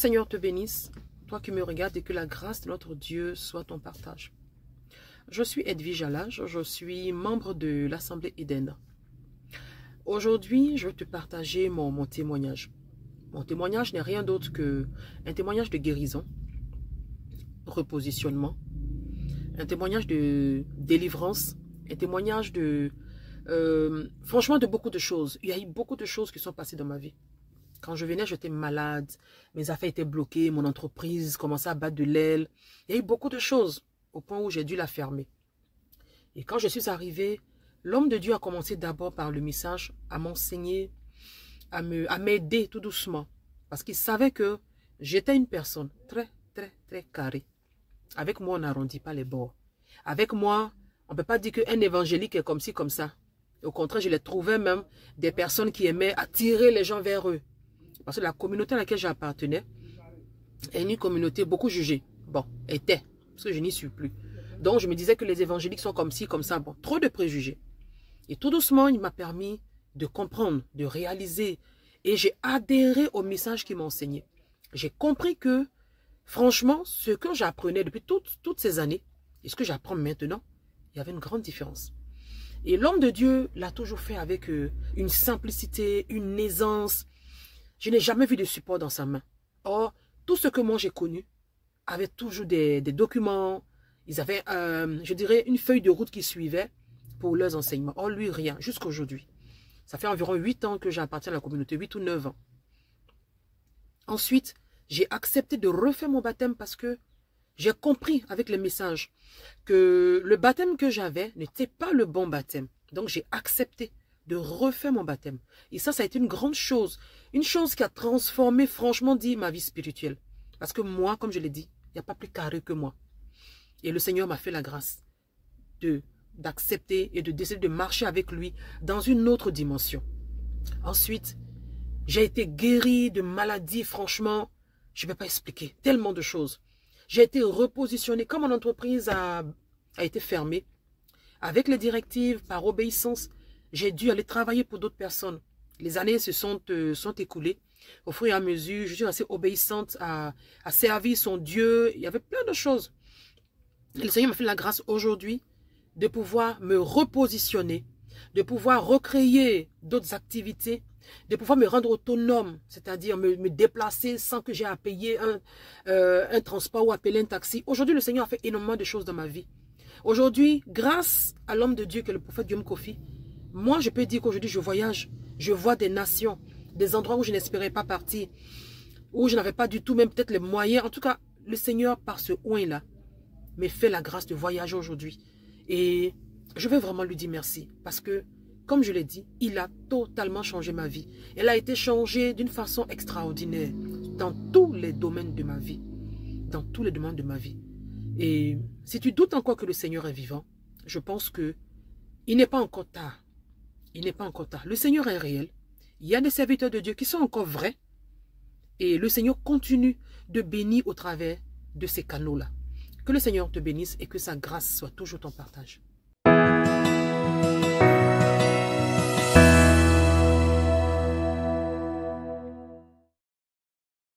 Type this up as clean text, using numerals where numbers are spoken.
Seigneur te bénisse, toi qui me regardes, et que la grâce de notre Dieu soit ton partage. Je suis Edwige Alage, je suis membre de l'Assemblée Eden. Aujourd'hui, je vais te partager mon témoignage. Mon témoignage n'est rien d'autre qu'un témoignage de guérison, repositionnement, un témoignage de délivrance, un témoignage de... franchement, de beaucoup de choses. Il y a eu beaucoup de choses qui sont passées dans ma vie. Quand je venais, j'étais malade, mes affaires étaient bloquées, mon entreprise commençait à battre de l'aile. Il y a eu beaucoup de choses au point où j'ai dû la fermer. Et quand je suis arrivée, l'homme de Dieu a commencé d'abord par le message à m'enseigner, à m'aider tout doucement. Parce qu'il savait que j'étais une personne très carrée. Avec moi, on n'arrondit pas les bords. Avec moi, on ne peut pas dire qu'un évangélique est comme ci, comme ça. Au contraire, je les trouvais même des personnes qui aimaient attirer les gens vers eux. Parce que la communauté à laquelle j'appartenais est une communauté beaucoup jugée. Bon, était, parce que je n'y suis plus. Donc, je me disais que les évangéliques sont comme ci, comme ça. Bon, trop de préjugés. Et tout doucement, il m'a permis de comprendre, de réaliser. Et j'ai adhéré au message qu'il m'enseignait. J'ai compris que, franchement, ce que j'apprenais depuis toutes ces années, et ce que j'apprends maintenant, il y avait une grande différence. Et l'homme de Dieu l'a toujours fait avec une simplicité, une aisance. Je n'ai jamais vu de support dans sa main. Or, tout ce que moi j'ai connu avait toujours des documents. Ils avaient, je dirais, une feuille de route qui suivait pour leurs enseignements. Or, lui, rien, jusqu'à aujourd'hui. Ça fait environ 8 ans que j'appartiens à la communauté, 8 ou 9 ans. Ensuite, j'ai accepté de refaire mon baptême parce que j'ai compris avec les messages que le baptême que j'avais n'était pas le bon baptême. Donc, j'ai accepté de refaire mon baptême. Et ça a été une grande chose. Une chose qui a transformé, franchement dit, ma vie spirituelle. Parce que moi, comme je l'ai dit, il n'y a pas plus carré que moi. Et le Seigneur m'a fait la grâce d'accepter et de décider de marcher avec lui dans une autre dimension. Ensuite, j'ai été guéri de maladies, franchement, je ne vais pas expliquer, tellement de choses. J'ai été repositionné, comme mon entreprise a été fermée, avec les directives, par obéissance, j'ai dû aller travailler pour d'autres personnes. Les années se sont écoulées. Au fur et à mesure, je suis assez obéissante à servir son Dieu. Il y avait plein de choses. Et le Seigneur m'a fait la grâce aujourd'hui de pouvoir me repositionner, de pouvoir recréer d'autres activités, de pouvoir me rendre autonome, c'est-à-dire me déplacer sans que j'ai à payer un transport ou appeler un taxi. Aujourd'hui, le Seigneur a fait énormément de choses dans ma vie. Aujourd'hui, grâce à l'homme de Dieu que est le prophète Guillaume Kofi, moi, je peux dire qu'aujourd'hui, je voyage, je vois des nations, des endroits où je n'espérais pas partir, où je n'avais pas du tout même peut-être les moyens. En tout cas, le Seigneur, par ce oint-là, me fait la grâce de voyager aujourd'hui. Et je veux vraiment lui dire merci. Parce que, comme je l'ai dit, il a totalement changé ma vie. Elle a été changée d'une façon extraordinaire dans tous les domaines de ma vie. Dans tous les domaines de ma vie. Et si tu doutes encore que le Seigneur est vivant, je pense que il n'est pas encore tard. Il n'est pas encore tard. Le Seigneur est réel. Il y a des serviteurs de Dieu qui sont encore vrais. Et le Seigneur continue de bénir au travers de ces canaux-là. Que le Seigneur te bénisse et que sa grâce soit toujours ton partage.